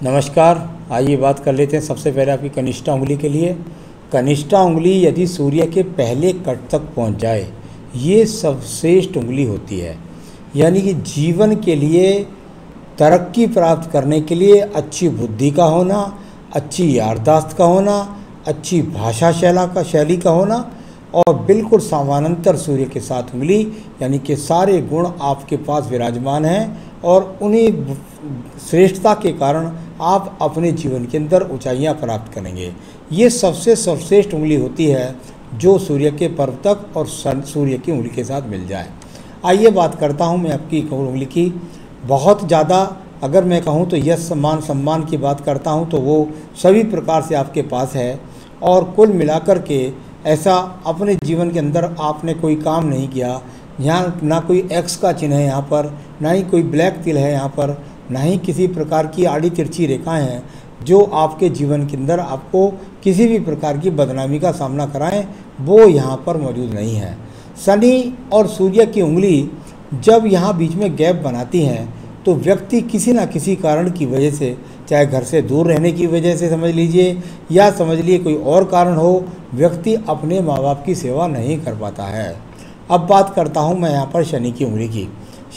नमस्कार। आइए बात कर लेते हैं सबसे पहले आपकी कनिष्ठा उंगली के लिए। कनिष्ठा उंगली यदि सूर्य के पहले कट तक पहुंच जाए, ये सर्वश्रेष्ठ उंगली होती है। यानी कि जीवन के लिए, तरक्की प्राप्त करने के लिए अच्छी बुद्धि का होना, अच्छी याददाश्त का होना, अच्छी भाषा शैली का होना और बिल्कुल समानांतर सूर्य के साथ उंगली, यानी कि सारे गुण आपके पास विराजमान हैं और उन्हीं श्रेष्ठता के कारण आप अपने जीवन के अंदर ऊंचाइयां प्राप्त करेंगे। ये सबसे सर्वश्रेष्ठ उंगली होती है जो सूर्य के पर्व तक और सूर्य की उंगली के साथ मिल जाए। आइए बात करता हूँ मैं आपकी उंगली की। बहुत ज़्यादा अगर मैं कहूँ तो यश सम्मान की बात करता हूँ तो वो सभी प्रकार से आपके पास है और कुल मिलाकर के ऐसा अपने जीवन के अंदर आपने कोई काम नहीं किया। यहाँ ना कोई एक्स का चिन्ह है, यहाँ पर ना ही कोई ब्लैक तिल है, यहाँ पर ना ही किसी प्रकार की आड़ी तिरछी रेखाएं हैं जो आपके जीवन के अंदर आपको किसी भी प्रकार की बदनामी का सामना कराएं, वो यहाँ पर मौजूद नहीं है। शनि और सूर्य की उंगली जब यहाँ बीच में गैप बनाती हैं तो व्यक्ति किसी न किसी कारण की वजह से, चाहे घर से दूर रहने की वजह से समझ लीजिए या समझ लिए कोई और कारण हो, व्यक्ति अपने माँ बाप की सेवा नहीं कर पाता है। अब बात करता हूँ मैं यहाँ पर शनि की उंगली की।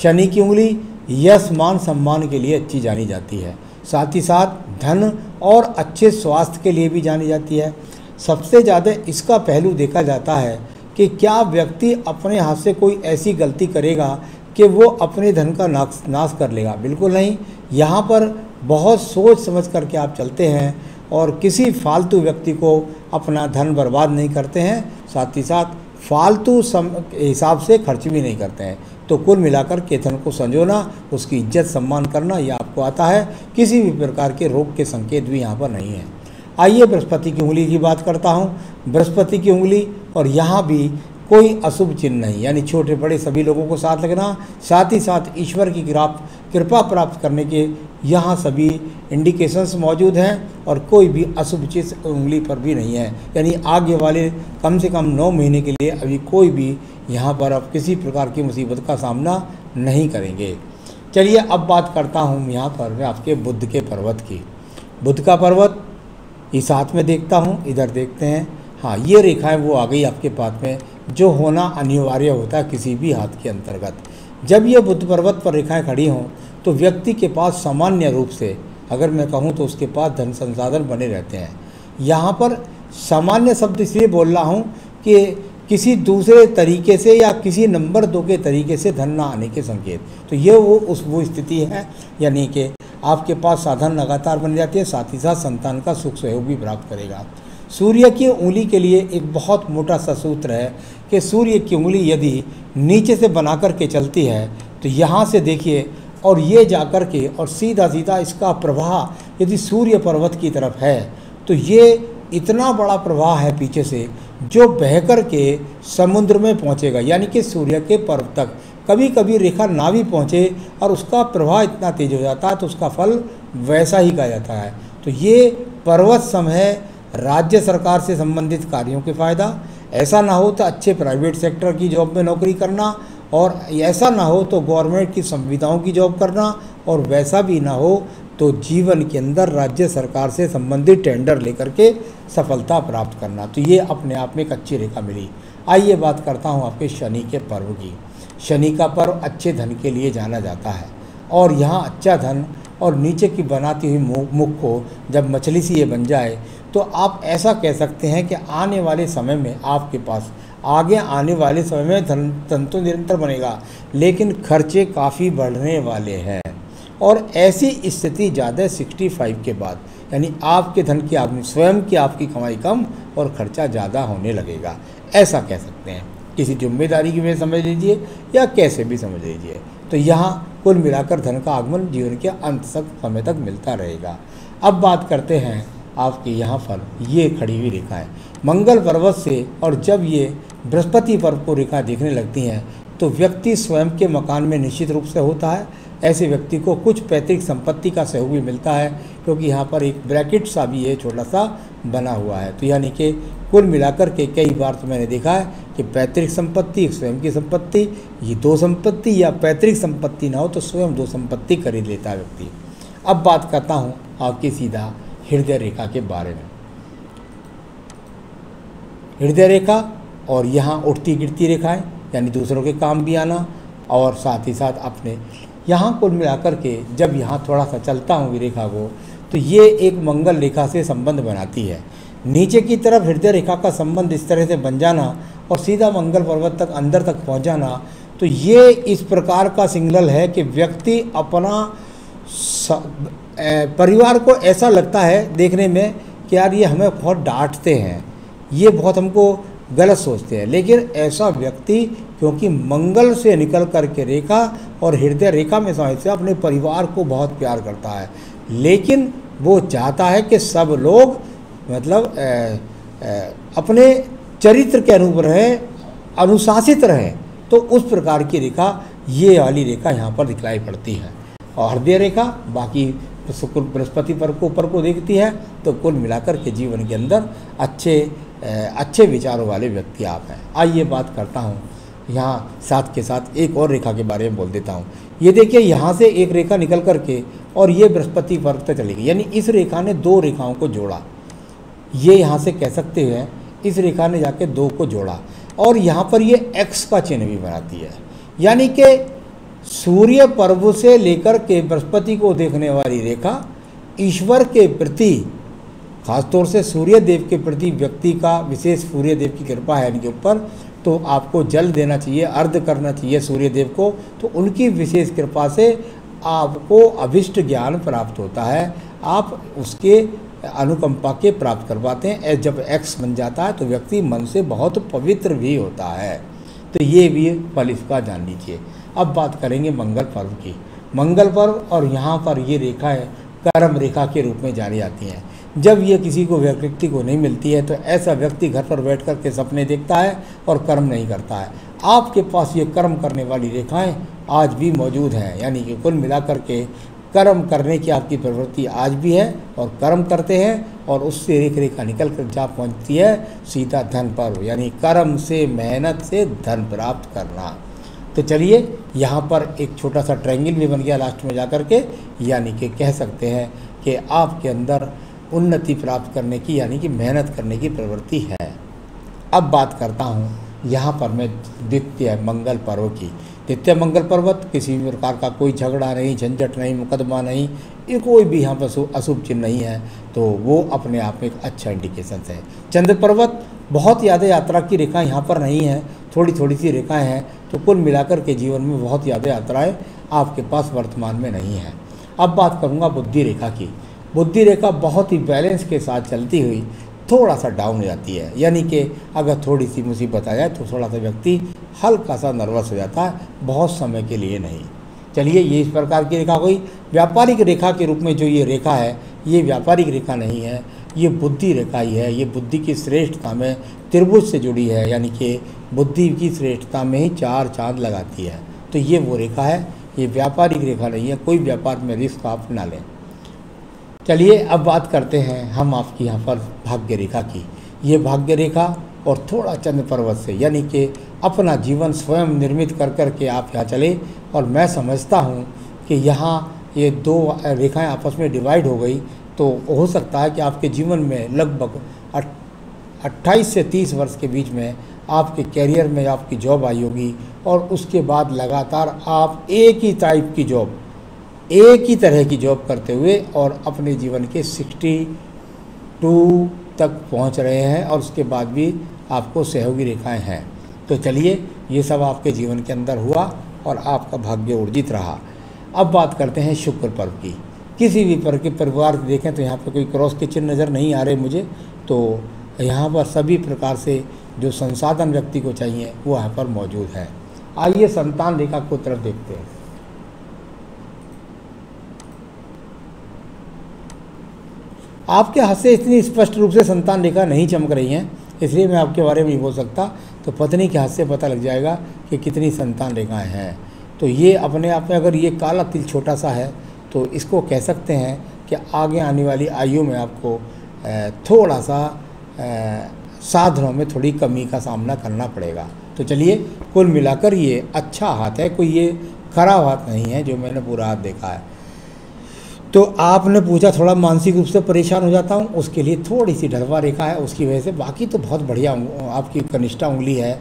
शनि की उंगली यश मान सम्मान के लिए अच्छी जानी जाती है, साथ ही साथ धन और अच्छे स्वास्थ्य के लिए भी जानी जाती है। सबसे ज़्यादा इसका पहलू देखा जाता है कि क्या व्यक्ति अपने हाथ से कोई ऐसी गलती करेगा कि वो अपने धन का नाश कर लेगा। बिल्कुल नहीं, यहाँ पर बहुत सोच समझ करके आप चलते हैं और किसी फालतू व्यक्ति को अपना धन बर्बाद नहीं करते हैं, साथ ही साथ फालतू हिसाब से खर्च भी नहीं करते हैं। तो कुल मिलाकर के धन को संजोना, उसकी इज्जत सम्मान करना, यह आपको आता है। किसी भी प्रकार के रोग के संकेत भी यहाँ पर नहीं है। आइए बृहस्पति की उंगली की बात करता हूँ। बृहस्पति की उंगली और यहाँ भी कोई अशुभ चिन्ह नहीं, यानी छोटे बड़े सभी लोगों को साथ लगना, साथ ही साथ ईश्वर की कृपा प्राप्त करने के यहाँ सभी इंडिकेशंस मौजूद हैं और कोई भी अशुभ चीज़ उंगली पर भी नहीं है। यानी आगे वाले कम से कम 9 महीने के लिए अभी कोई भी यहाँ पर अब किसी प्रकार की मुसीबत का सामना नहीं करेंगे। चलिए अब बात करता हूँ यहाँ पर मैं आपके बुध के पर्वत की। बुध का पर्वत इस हाथ में देखता हूँ, इधर देखते हैं। हाँ, ये रेखाएं वो आ गई आपके पास में जो होना अनिवार्य होता है किसी भी हाथ के अंतर्गत। जब ये बुध पर्वत पर रेखाएं खड़ी हों तो व्यक्ति के पास सामान्य रूप से अगर मैं कहूँ तो उसके पास धन संसाधन बने रहते हैं। यहाँ पर सामान्य शब्द इसलिए बोल रहा हूँ कि किसी दूसरे तरीके से या किसी नंबर 2 के तरीके से धन ना आने के संकेत। तो ये वो स्थिति है, यानी कि आपके पास साधन लगातार बन जाती है, साथ ही साथ संतान का सुख सहयोग भी प्राप्त करेगा। सूर्य की उंगली के लिए एक बहुत मोटा सा सूत्र है कि सूर्य की उंगली यदि नीचे से बना कर के चलती है तो यहाँ से देखिए और ये जाकर के और सीधा सीधा इसका प्रवाह यदि सूर्य पर्वत की तरफ है तो ये इतना बड़ा प्रवाह है पीछे से जो बहकर के समुद्र में पहुँचेगा, यानी कि सूर्य के पर्वत तक। कभी कभी रेखा ना भी पहुँचे और उसका प्रवाह इतना तेज हो जाता है तो उसका फल वैसा ही कहा जाता है। तो ये पर्वत सम है राज्य सरकार से संबंधित कार्यों के फ़ायदा। ऐसा ना हो तो अच्छे प्राइवेट सेक्टर की जॉब में नौकरी करना, और ऐसा ना हो तो गवर्नमेंट की संविदाओं की जॉब करना, और वैसा भी ना हो तो जीवन के अंदर राज्य सरकार से संबंधित टेंडर लेकर के सफलता प्राप्त करना। तो ये अपने आप में एक अच्छी रेखा मिली। आइए बात करता हूँ आपके शनि के पर्व की। शनि का पर्व अच्छे धन के लिए जाना जाता है और यहाँ अच्छा धन और नीचे की बनाती हुई मुख को जब मछली सी ये बन जाए तो आप ऐसा कह सकते हैं कि आने वाले समय में आपके पास आगे आने वाले समय में धन तो निरंतर बनेगा, लेकिन खर्चे काफ़ी बढ़ने वाले हैं। और ऐसी स्थिति ज़्यादा 65 के बाद, यानी आपके धन की स्वयं की आपकी कमाई कम और खर्चा ज़्यादा होने लगेगा, ऐसा कह सकते हैं। किसी जिम्मेदारी की में समझ लीजिए या कैसे भी समझ लीजिए। तो यहाँ कुल मिलाकर धन का आगमन जीवन के अंत तक समय तक मिलता रहेगा। अब बात करते हैं आपके यहाँ पर ये खड़ी हुई रेखाएं मंगल पर्वत से, और जब ये बृहस्पति पर्व को रेखा देखने लगती हैं तो व्यक्ति स्वयं के मकान में निश्चित रूप से होता है। ऐसे व्यक्ति को कुछ पैतृक संपत्ति का सहयोग भी मिलता है, क्योंकि यहाँ पर एक ब्रैकेट सा भी है छोटा सा बना हुआ है। तो यानी कि कुल मिलाकर के कई बार तो मैंने देखा है कि पैतृक संपत्ति, स्वयं की संपत्ति, ये 2 संपत्ति, या पैतृक संपत्ति ना हो तो स्वयं 2 संपत्ति खरीद लेता है व्यक्ति। अब बात करता हूँ आपकी सीधा हृदय रेखा के बारे में। हृदय रेखा और यहाँ उठती गिरती रेखाएं, यानी दूसरों के काम भी आना, और साथ ही साथ अपने यहाँ कुल मिलाकर के जब यहाँ थोड़ा सा चलता हूँ रेखा को, तो ये एक मंगल रेखा से संबंध बनाती है। नीचे की तरफ हृदय रेखा का संबंध इस तरह से बन जाना और सीधा मंगल पर्वत तक अंदर तक पहुँच जाना, तो ये इस प्रकार का सिग्नल है कि व्यक्ति अपना परिवार को ऐसा लगता है देखने में कि यार ये हमें बहुत डांटते हैं, ये बहुत हमको गलत सोचते हैं, लेकिन ऐसा व्यक्ति क्योंकि मंगल से निकल कर के रेखा और हृदय रेखा में समय से अपने परिवार को बहुत प्यार करता है, लेकिन वो चाहता है कि सब लोग मतलब अपने चरित्र के अनुरूप रहें, अनुशासित रहें। तो उस प्रकार की रेखा, ये वाली रेखा यहाँ पर दिखलाई पड़ती है। और हृदय रेखा बाकी बृहस्पति पर को ऊपर को देखती है, तो कुल मिलाकर के जीवन के अंदर अच्छे विचारों वाले व्यक्ति आप हैं। आइए बात करता हूँ यहाँ साथ के साथ एक और रेखा के बारे में बोल देता हूँ। ये देखिए यहाँ से एक रेखा निकल करके और ये बृहस्पति वर्ग तक चली गई, यानी इस रेखा ने दो रेखाओं को जोड़ा। ये यहाँ से कह सकते हैं इस रेखा ने जाके दो को जोड़ा, और यहाँ पर ये एक्स का चिन्ह भी बनाती है, यानी कि सूर्य पर्व से लेकर के बृहस्पति को देखने वाली रेखा ईश्वर के प्रति, खासतौर से सूर्य देव के प्रति व्यक्ति का विशेष सूर्य देव की कृपा है इनके ऊपर, तो आपको जल देना चाहिए, अर्घ करना चाहिए सूर्य देव को, तो उनकी विशेष कृपा से आपको अभिष्ट ज्ञान प्राप्त होता है, आप उसके अनुकंपा के प्राप्त कर पाते हैं। जब एक्स बन जाता है तो व्यक्ति मन से बहुत पवित्र भी होता है, तो ये भी फल इसका जान लीजिए। अब बात करेंगे मंगल पर्व की। मंगल पर्व और यहाँ पर ये रेखाएं कर्म रेखा के रूप में जानी जाती हैं। जब ये किसी को व्यक्ति को नहीं मिलती है तो ऐसा व्यक्ति घर पर बैठ कर के सपने देखता है और कर्म नहीं करता है। आपके पास ये कर्म करने वाली रेखाएं आज भी मौजूद हैं, यानी कि कुल मिलाकर के कर्म करने की आपकी प्रवृत्ति आज भी है और कर्म करते हैं, और उससे एक रेखा निकल कर जा पहुँचती है सीधा धन पर्व, यानी कर्म से मेहनत से धन प्राप्त करना। तो चलिए यहाँ पर एक छोटा सा ट्रायंगल भी बन गया लास्ट में जाकर के, यानी कि कह सकते हैं कि आपके अंदर उन्नति प्राप्त करने की, यानी कि मेहनत करने की प्रवृत्ति है। अब बात करता हूँ यहाँ पर मैं द्वितीय मंगल पर्व की। द्वितीय मंगल पर्वत किसी भी प्रकार का कोई झगड़ा नहीं, झंझट नहीं, मुकदमा नहीं, ये कोई भी यहाँ पर अशुभ चिन्ह नहीं है, तो वो अपने आप में एक अच्छा इंडिकेशन है। चंद्र पर्वत बहुत ज़्यादा यात्रा की रेखा यहाँ पर नहीं है, थोड़ी थोड़ी सी रेखाएं हैं, तो कुल मिलाकर के जीवन में बहुत ज़्यादा यात्राएं आपके पास वर्तमान में नहीं है। अब बात करूँगा बुद्धि रेखा की। बुद्धि रेखा बहुत ही बैलेंस के साथ चलती हुई थोड़ा सा डाउन हो जाती है, यानी कि अगर थोड़ी सी मुसीबत आ जाए तो थोड़ा सा व्यक्ति हल्का सा नर्वस हो जाता है, बहुत समय के लिए नहीं। चलिए ये इस प्रकार की रेखा हुई। व्यापारिक रेखा के रूप में जो ये रेखा है, ये व्यापारिक रेखा नहीं है, ये बुद्धि रेखा ही है। ये बुद्धि की श्रेष्ठता में त्रिभुज से जुड़ी है, यानी कि बुद्धि की श्रेष्ठता में ही चार चांद लगाती है, तो ये वो रेखा है, ये व्यापारिक रेखा नहीं है। कोई व्यापार में रिस्क आप ना लें। चलिए अब बात करते हैं हम आपकी यहाँ पर भाग्य रेखा की। ये भाग्य रेखा और थोड़ा चंद्र पर्वत से, यानी कि अपना जीवन स्वयं निर्मित कर कर के आप यहाँ चले, और मैं समझता हूँ कि यहाँ ये दो रेखाएं आपस में डिवाइड हो गई, तो हो सकता है कि आपके जीवन में लगभग 28 से 30 वर्ष के बीच में आपके कैरियर में आपकी जॉब आई होगी, और उसके बाद लगातार आप एक ही टाइप की जॉब, एक ही तरह की जॉब करते हुए और अपने जीवन के 62 तक पहुंच रहे हैं, और उसके बाद भी आपको सहयोगी रेखाएं हैं। तो चलिए ये सब आपके जीवन के अंदर हुआ और आपका भाग्य ऊर्जित रहा। अब बात करते हैं शुक्र पर्व की। किसी भी पर्व के परिवार देखें तो यहाँ पर कोई क्रॉस के चिन्ह नज़र नहीं आ रहे मुझे, तो यहाँ पर सभी प्रकार से जो संसाधन व्यक्ति को चाहिए वो यहाँ पर मौजूद है। आइए संतान रेखा को तरफ देखते हैं। आपके हाथ से इतनी स्पष्ट रूप से संतान रेखा नहीं चमक रही हैं, इसलिए मैं आपके बारे में नहीं बोल सकता, तो पत्नी के हाथ से पता लग जाएगा कि कितनी संतान रेखाएं हैं। तो ये अपने आप में, अगर ये काला तिल छोटा सा है तो इसको कह सकते हैं कि आगे आने वाली आयु में आपको थोड़ा सा साधनों में थोड़ी कमी का सामना करना पड़ेगा। तो चलिए कुल मिलाकर ये अच्छा हाथ है, कोई ये खराब हाथ नहीं है जो मैंने पूरा हाथ देखा है। तो आपने पूछा थोड़ा मानसिक रूप से परेशान हो जाता हूँ, उसके लिए थोड़ी सी ढलवा रेखा है उसकी वजह से, बाकी तो बहुत बढ़िया आपकी कनिष्ठा उंगली है।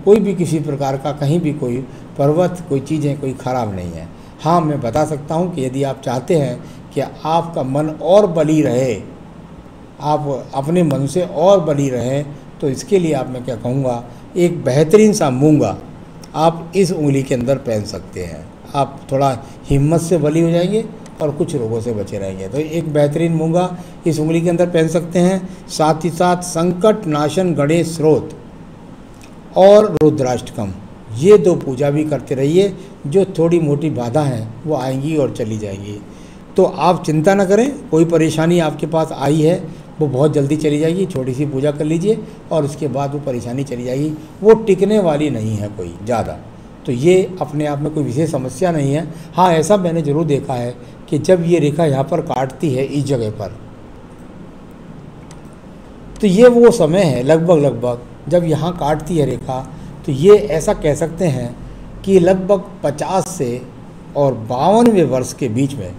कोई भी किसी प्रकार का कहीं भी कोई पर्वत कोई चीज़ें कोई ख़राब नहीं है। हाँ, मैं बता सकता हूँ कि यदि आप चाहते हैं कि आपका मन और बली रहे, आप अपने मन से और बली रहें, तो इसके लिए आप मैं क्या कहूँगा, एक बेहतरीन सा मूंगा आप इस उंगली के अंदर पहन सकते हैं। आप थोड़ा हिम्मत से बली हो जाएंगे और कुछ रोगों से बचे रहेंगे। तो एक बेहतरीन मूंगा इस उंगली के अंदर पहन सकते हैं। साथ ही साथ संकट नाशन गणेश स्रोत और रुद्राष्टकम, ये 2 पूजा भी करते रहिए। जो थोड़ी मोटी बाधा हैं वो आएंगी और चली जाएंगी। तो आप चिंता न करें, कोई परेशानी आपके पास आई है वो बहुत जल्दी चली जाएगी। छोटी सी पूजा कर लीजिए और उसके बाद वो परेशानी चली जाएगी। वो टिकने वाली नहीं है कोई ज़्यादा। तो ये अपने आप में कोई विशेष समस्या नहीं है। हाँ, ऐसा मैंने ज़रूर देखा है कि जब ये रेखा यहाँ पर काटती है इस जगह पर, तो ये वो समय है लगभग जब यहाँ काटती है रेखा, तो ये ऐसा कह सकते हैं कि लगभग 50 से और 52वें वर्ष के बीच में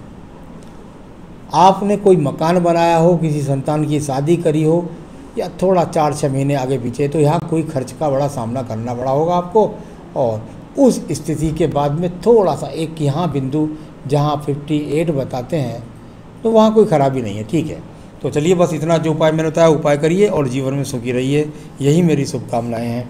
आपने कोई मकान बनाया हो, किसी संतान की शादी करी हो, या थोड़ा 4-6 महीने आगे पीछे, तो यहाँ कोई खर्च का बड़ा सामना करना पड़ा होगा आपको। और उस स्थिति के बाद में थोड़ा सा एक यहाँ बिंदु जहाँ 58 बताते हैं, तो वहाँ कोई खराबी नहीं है। ठीक है, तो चलिए बस इतना जो उपाय मैंने बताया उपाय करिए और जीवन में सुखी रहिए। यही मेरी शुभकामनाएं हैं।